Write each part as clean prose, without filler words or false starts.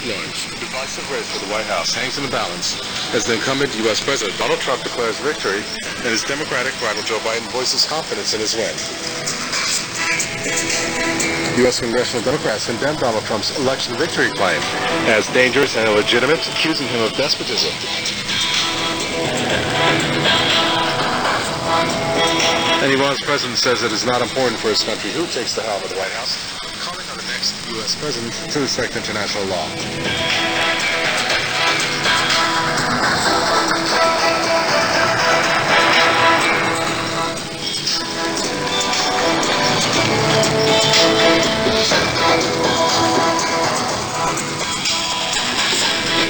headlines. The divisive race for the White House hangs in the balance as the incumbent U.S. President Donald Trump declares victory and his Democratic rival Joe Biden voices confidence in his win. U.S. congressional Democrats condemned Donald Trump's election victory claim as dangerous and illegitimate, accusing him of despotism. And Iran's president says it is not important for his country who takes the helm of the White House, calling on the next U.S. president to respect international law.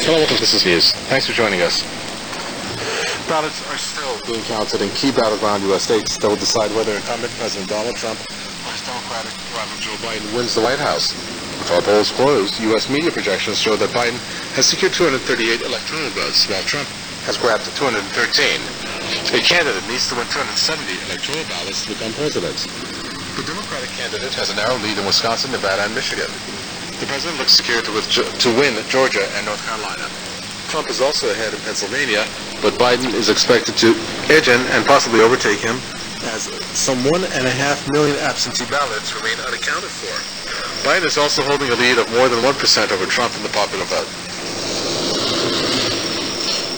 Hello, welcome to This Is News. Thanks for joining us. Ballots are still being counted in key battleground U.S. states that will decide whether incumbent President Donald Trump or his Democratic rival Joe Biden wins the White House. With all polls closed, U.S. media projections show that Biden has secured 238 electoral votes, while Trump has grabbed 213. A candidate needs to win 270 electoral ballots to become president. The Democratic candidate has a narrow lead in Wisconsin, Nevada, and Michigan. The president looks secure to win Georgia and North Carolina. Trump is also ahead in Pennsylvania, but Biden is expected to edge in and possibly overtake him as some 1.5 million absentee ballots remain unaccounted for. Biden is also holding a lead of more than 1% over Trump in the popular vote.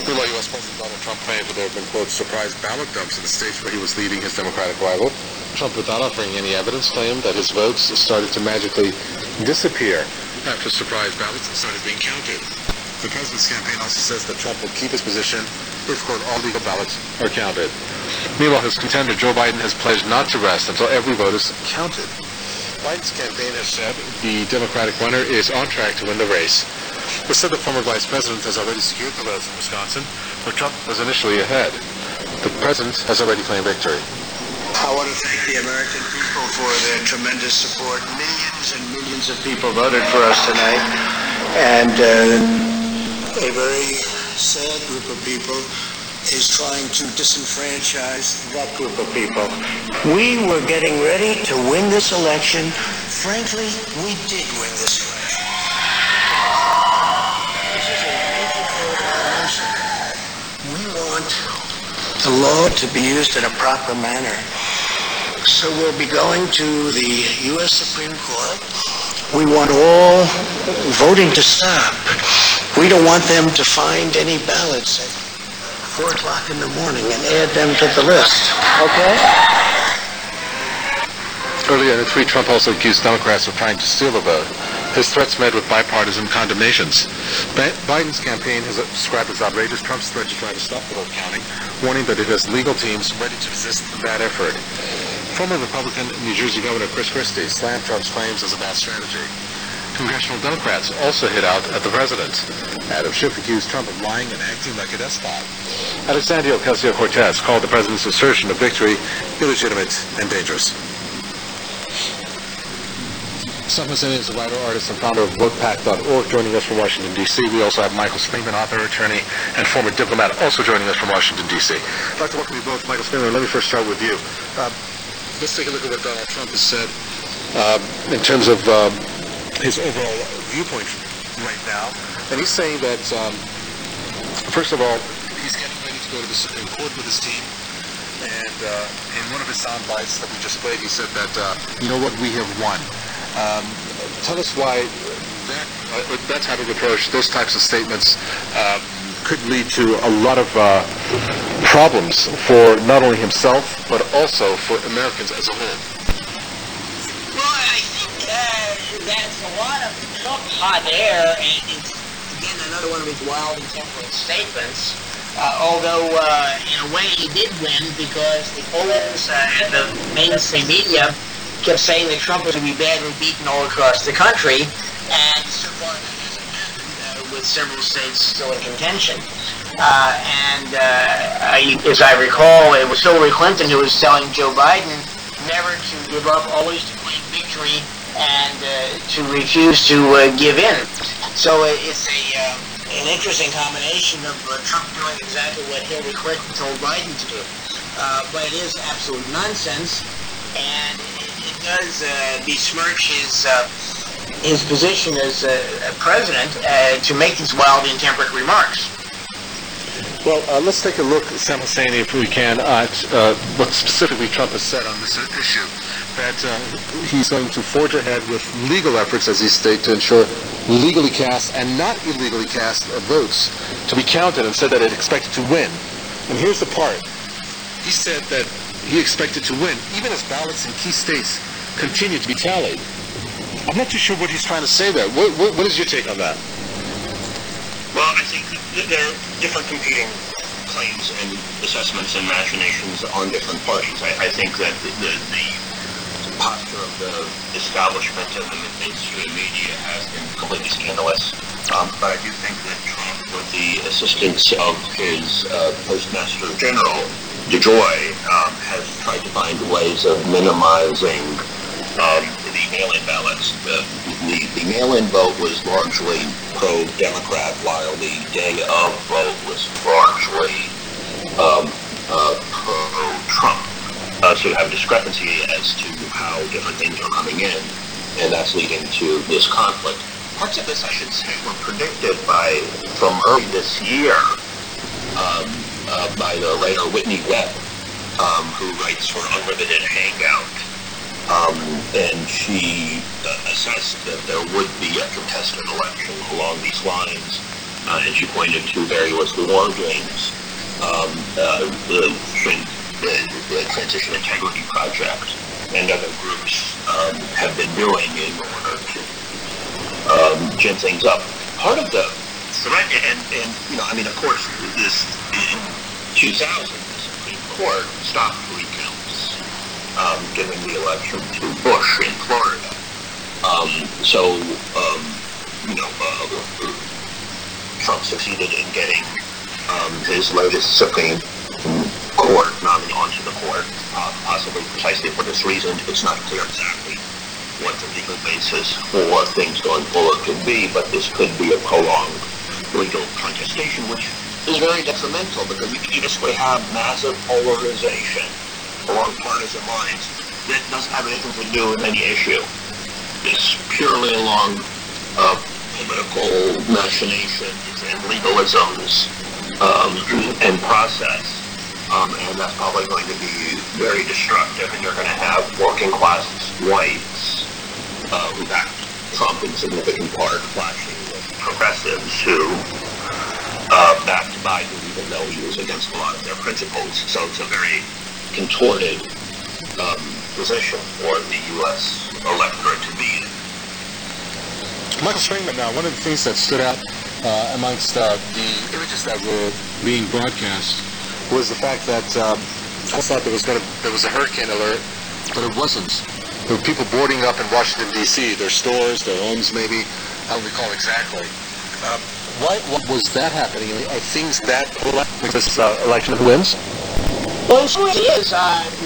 Meanwhile, U.S. President Donald Trump claimed that there have been, quote, surprise ballot dumps in the states where he was leading his Democratic rival. Trump, without offering any evidence, claimed that his votes started to magically disappear after surprise ballots started being counted. The president's campaign also says that Trump will keep his position if, quote, all legal ballots are counted. Meanwhile, his contender, Joe Biden, has pledged not to rest until every vote is counted. Biden's campaign has said the Democratic runner is on track to win the race. It said the former vice president has already secured the votes in Wisconsin, where Trump was initially ahead. The president has already claimed victory. I want to thank the American people for their tremendous support. Millions and millions of people voted for us tonight, and a very sad group of people is trying to disenfranchise that group of people. We were getting ready to win this election. Frankly, we did win this election. This is a major revolution. We want the law to be used in a proper manner. So we'll be going to the U.S. Supreme Court. We want all voting to stop. We don't want them to find any ballots at 4 o'clock in the morning and add them to the list. Okay? Earlier in the tweet, Trump also accused Democrats of trying to steal the vote. His threats met with bipartisan condemnations. Biden's campaign has described as outrageous Trump's threat to try to stop the vote counting, warning that it has legal teams ready to resist that effort. Former Republican New Jersey Governor Chris Christie slammed Trump's claims as a bad strategy. Congressional Democrats also hit out at the president. Adam Schiff accused Trump of lying and acting like a despot. Alexandria Ocasio-Cortez called the president's assertion of victory illegitimate and dangerous. Sam Husseini is a writer, artist, and founder of VotePack.org, joining us from Washington, D.C. We also have Michael Springman, author, attorney, and former diplomat, also joining us from Washington, D.C. I'd like to welcome you both. Michael Springman, let me first start with you. Let's take a look at what Donald Trump has said in terms of his overall viewpoint right now. And he's saying that, first of all, he's getting ready to go to the Supreme Court with his team. And in one of his sound bites that we just played, he said that, you know what, we have won. Tell us why that type of approach, those types of statements, could lead to a lot of problems for not only himself, but also for Americans as a whole. Well, I think that's a lot of hot air, and it's, again, another one of his wild and temperate statements. Although, in a way, he did win because the polls and the mainstream media kept saying that Trump was going to be badly beaten all across the country, and so far that hasn't happened, with several states still in contention. As I recall, it was Hillary Clinton who was telling Joe Biden never to give up, always to claim victory, and to refuse to give in. So it's an interesting combination of Trump doing exactly what Hillary Clinton told Biden to do. But it is absolute nonsense, and it does besmirch his his position as president to make these wild, intemperate remarks. Well, let's take a look, Sam Husseini, if we can, at what specifically Trump has said on this issue. That he's going to forge ahead with legal efforts, as he stated, to ensure legally cast and not illegally cast votes to be counted, and said that it expected to win. And here's the part. He said that he expected to win, even as ballots in key states continue to be tallied. I'm not too sure what he's trying to say there. What is your take on that? Well, I think there are different competing claims and assessments and machinations on different parties. I think that the posture of the establishment and the mainstream media has been completely scandalous. But I do think that Trump, with the assistance of his Postmaster General, DeJoy, has tried to find ways of minimizing the mail-in ballots. The mail-in vote was largely pro-Democrat, while the day of vote was largely pro-Trump. So you have a discrepancy as to how different things are coming in, and that's leading to this conflict. Parts of this, I should say, were predicted from early this year by the writer Whitney Webb, who writes for Unlimited Hangout. And she assessed that there would be a contested election along these lines, and she pointed to various war games the Transition Integrity Project and other groups have been doing in order to gin things up. Part of the threat, and of course, this in 2000, the Supreme Court stopped recounts giving the election to Bush in Florida. Trump succeeded in getting his latest Supreme Court nominee onto the court, possibly precisely for this reason. It's not clear exactly what the legal basis for things going forward could be, but this could be a prolonged legal contestation, which is very detrimental because you basically have massive polarization along partisan lines that doesn't have anything to do with any issue. It's purely along political machinations and legalisms and process. And that's probably going to be very destructive, and you're going to have working class whites who backed Trump in significant part clashing with progressives who backed Biden even though he was against a lot of their principles. So it's a very contorted position for the U.S. electorate to be in. Michael Springman, now, one of the things that stood out amongst the images that were being broadcast was the fact that I thought there was a hurricane alert, but it wasn't. There were people boarding up in Washington, D.C., their stores, their homes maybe. I don't recall exactly. Why was that happening? Are things that collect this election who wins? Well, so it is.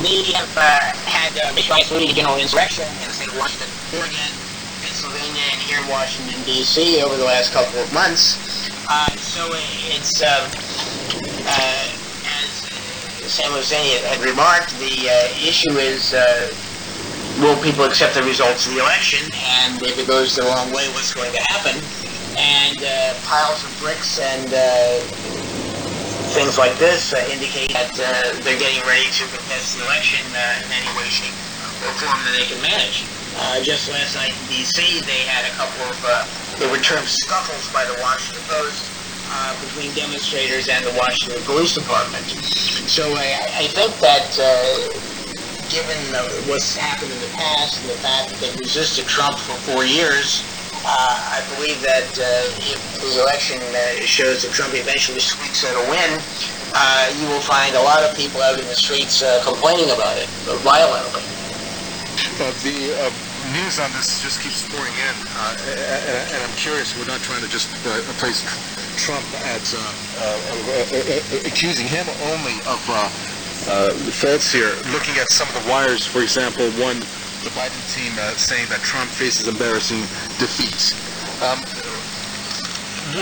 They have had racial isolated general insurrection in the state of Washington, Oregon, Pennsylvania, and here in Washington, D.C. over the last couple of months. So it's, as Sam Husseini had remarked, the issue is, will people accept the results of the election? And if it goes the wrong way, what's going to happen? And piles of bricks and things like this indicate that they're getting ready to contest the election in any way, shape, or form that they can manage. Just last night in D.C., they had a couple of, they were termed scuffles by the Washington Post between demonstrators and the Washington Police Department. So I think that given what's happened in the past and the fact that they resisted Trump for 4 years, I believe that if the election shows that Trump eventually squeaks out a win, you will find a lot of people out in the streets complaining about it violently. The news on this just keeps pouring in, and I'm curious, we're not trying to just place Trump as accusing him only of faults here. Looking at some of the wires, for example, one, the Biden team saying that Trump faces embarrassing defeat.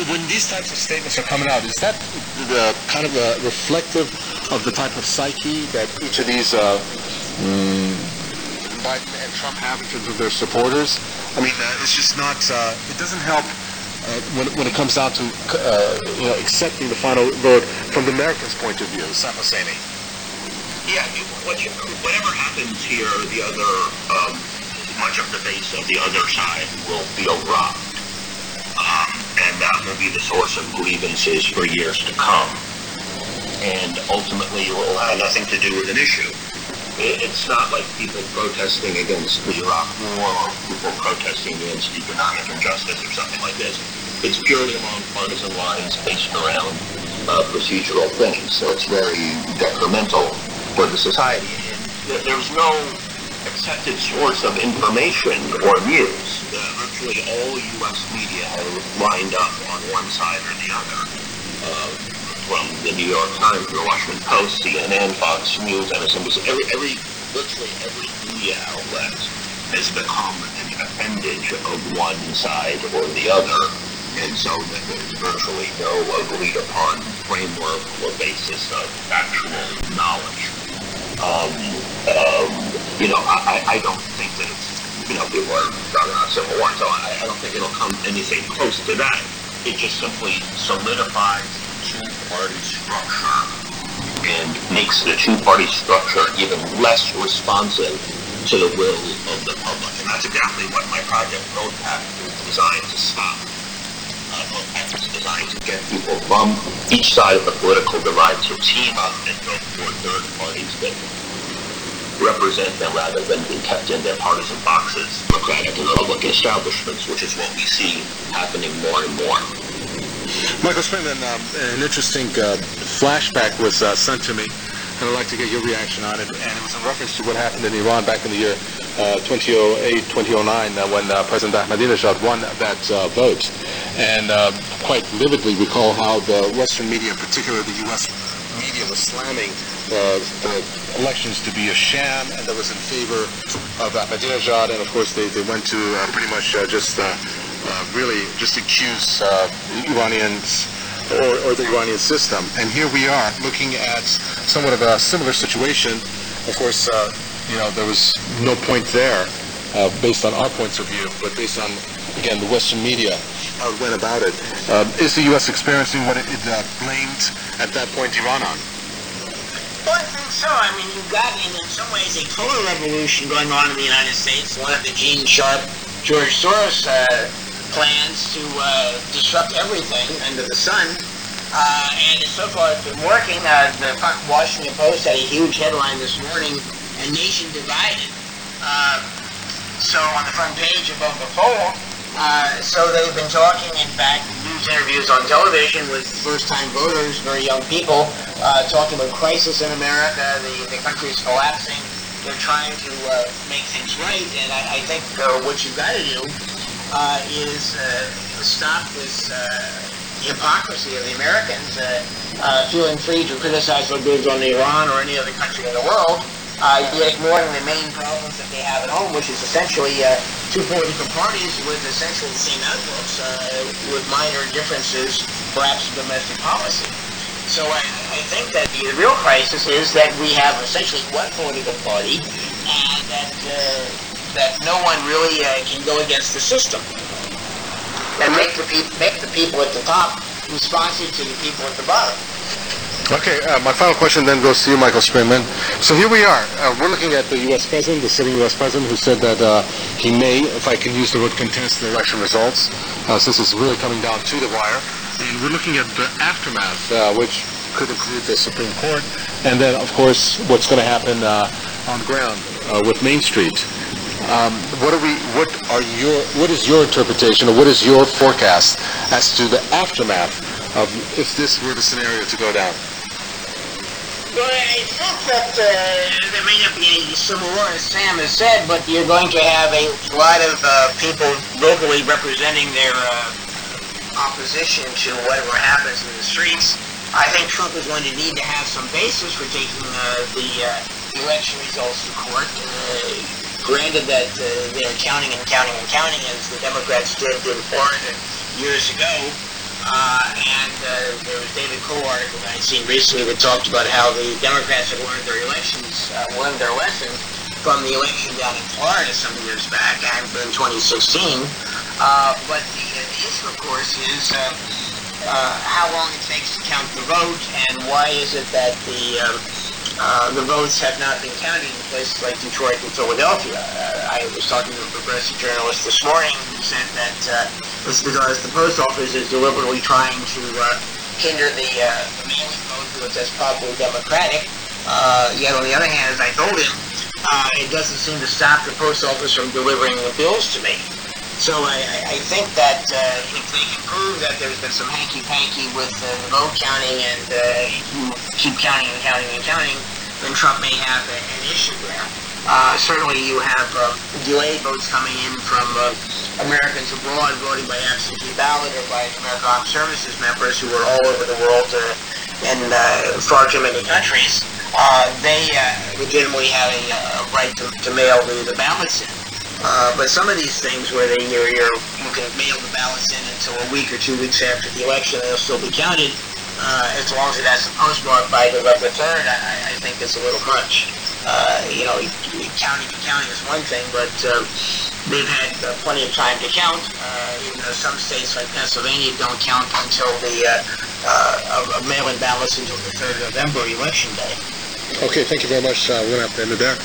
When these types of statements are coming out, is that the kind of reflective of the type of psyche that each of these Biden and Trump have in terms of their supporters? I mean, it's just not. It doesn't help when it comes down to accepting the final vote from the Americans' point of view. Sam Hosseini. Yeah, whatever happens here, the other much of the base of the other side will feel robbed, and that will be the source of grievances for years to come. And ultimately, it will have nothing to do with an issue. It's not like people protesting against the Iraq War or people protesting against economic injustice or something like this. It's purely along partisan lines based around procedural things. So it's very detrimental for the society. And there's no accepted source of information or news. Virtually all U.S. media are lined up on one side or the other. From the New York Times, the Washington Post, CNN, Fox News, MSNBC, virtually every media outlet has become an appendage of one side or the other, and so that there's virtually no agreed upon framework or basis of factual knowledge. I don't think that it's, people are talking about civil war, so I don't think it'll come anything close to that. It just simply solidifies two-party structure and makes the two-party structure even less responsive to the will of the public. And that's exactly what my project Roadmap is designed to stop. Roadmap is designed to get people from each side of the political divide to team up and go for third parties that represent them rather than being kept in their partisan boxes, democratic and Republican establishments, which is what we see happening more and more. Michael Springman, an interesting flashback was sent to me, and I'd like to get your reaction on it. And it was in reference to what happened in Iran back in the year 2008, 2009, when President Ahmadinejad won that vote. And quite vividly recall how the Western media, in particular the U.S. media, was slamming the elections to be a sham, and that was in favor of Ahmadinejad. And of course, they went to pretty much really just accuse Iranians or the Iranian system. And here we are looking at somewhat of a similar situation. Of course, there was no point there based on our points of view, but based on, again, the Western media, how it went about it. Is the U.S. experiencing what it blamed at that point Iran on? Well, I think so. I mean, you've got, in some ways, a total revolution going on in the United States. One of the Gene Sharp, George Soros plans to disrupt everything under the sun. And so far it's been working. The Washington Post had a huge headline this morning, "A Nation Divided." So on the front page above the poll, so they've been talking, in fact, news interviews on television with first-time voters, very young people, talking about crisis in America, the country is collapsing, they're trying to make things right, and I think what you've got to do is stop this hypocrisy of the Americans feeling free to criticize what goes on in Iran or any other country in the world, yet ignoring the main problems that they have at home, which is essentially two political parties with essentially the same outlooks, with minor differences, perhaps in domestic policy. So I think that the real crisis is that we have essentially one political party, and that no one really can go against the system, and make the people at the top responsive to the people at the bottom. Okay, my final question then goes to you, Michael Springman. So here we are. We're looking at the U.S. President, the sitting U.S. President, who said that he may, if I can use the word, contest the election results, since it's really coming down to the wire. And we're looking at the aftermath, which could include the Supreme Court, and then, of course, what's going to happen on the ground with Main Street. What is your interpretation, or what is your forecast as to the aftermath of if this were the scenario to go down? Well, I think that there may not be any civil war, as Sam has said, but you're going to have a lot of people locally representing their opposition to whatever happens in the streets. I think Trump is going to need to have some basis for taking the election results to court. Granted that they're counting, as the Democrats did in Florida years ago. And there was David Cole article that I'd seen recently that talked about how the Democrats have learned their lesson. from the election down in Florida some years back, and in 2016. But the issue, of course, is how long it takes to count the vote, and why is it that the votes have not been counted in places like Detroit and Philadelphia. I was talking to a progressive journalist this morning who said that it's because the post office is deliberately trying to hinder the mail-in vote because that's probably democratic. Yet on the other hand, as I told him, it doesn't seem to stop the post office from delivering the bills to me. So I think that if they can prove that there's been some hanky-panky with the vote counting and keep counting and counting and counting, then Trump may have an issue there. Certainly you have delayed votes coming in from Americans abroad voting by absentee ballot or by American Armed Services members who are all over the world in far too many countries. They legitimately have a right to mail the ballots in. But some of these things where you can mail the ballots in until a week or 2 weeks after the election, they'll still be counted. As long as it has a postmark by November 3rd, I think it's a little much. Counting is one thing, but they've had plenty of time to count. Even though some states like Pennsylvania don't count until the mail-in ballots until the 3rd of November election day. Okay, thank you very much. We're going to have to end it there.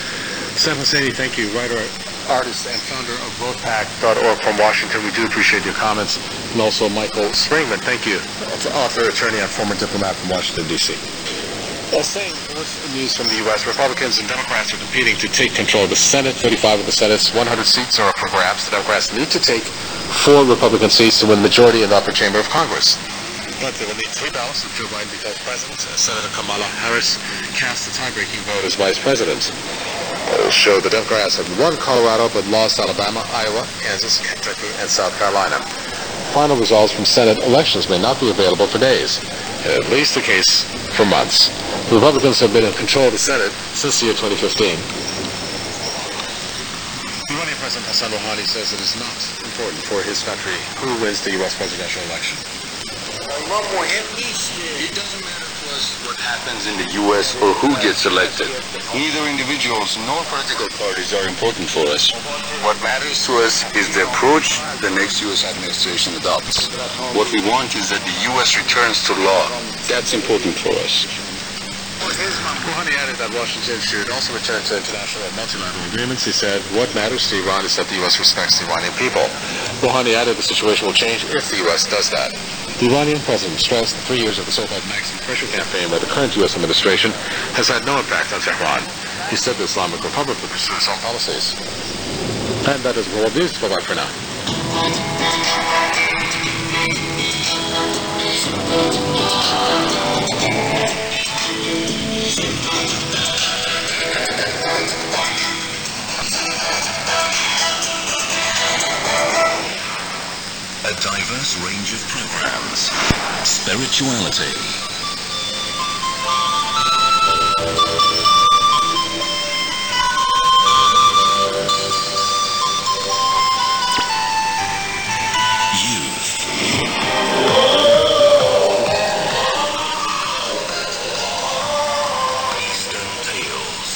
Sam Hosseini, thank you. Writer, artist, and founder of VotePack.org from Washington. We do appreciate your comments. And also Michael Springman, thank you. Author, attorney, and former diplomat from Washington, D.C. Staying with news from the U.S., Republicans and Democrats are competing to take control of the Senate. 35 of the Senate's 100 seats are up for grabs. The Democrats need to take 4 Republican seats to win the majority in the upper chamber of Congress. But they will need 3 ballots if Joe Biden becomes president. Senator Kamala Harris cast the tie-breaking vote as vice president. It'll show the Democrats have won Colorado but lost Alabama, Iowa, Kansas, Kentucky, and South Carolina. Final results from Senate elections may not be available for days, and at least the case for months. The Republicans have been in control of the Senate since the year 2015. Iranian President Hassan Rouhani says it is not important for his country who wins the U.S. presidential election. It doesn't matter to us what happens in the U.S. or who gets elected. Neither individuals nor political parties are important for us. What matters to us is the approach the next U.S. administration adopts. What we want is that the U.S. returns to law. That's important for us. Rouhani added that Washington should also return to international and multilateral agreements. He said, what matters to Iran is that the U.S. respects the Iranian people. Rouhani added the situation will change if the U.S. does that. The Iranian president stressed that 3 years of the so-called maximum pressure campaign by the current U.S. administration has had no impact on Tehran. He said the Islamic Republic will pursue its own policies. And that is world news. Bye-bye for now. A diverse range of programs. Spirituality. Youth. Eastern Tales.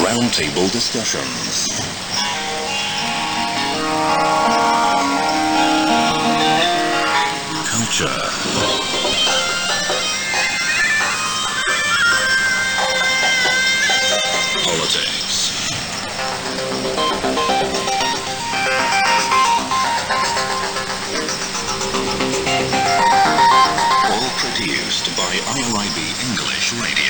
Roundtable discussions. Culture. Politics. All produced by IRIB English Radio.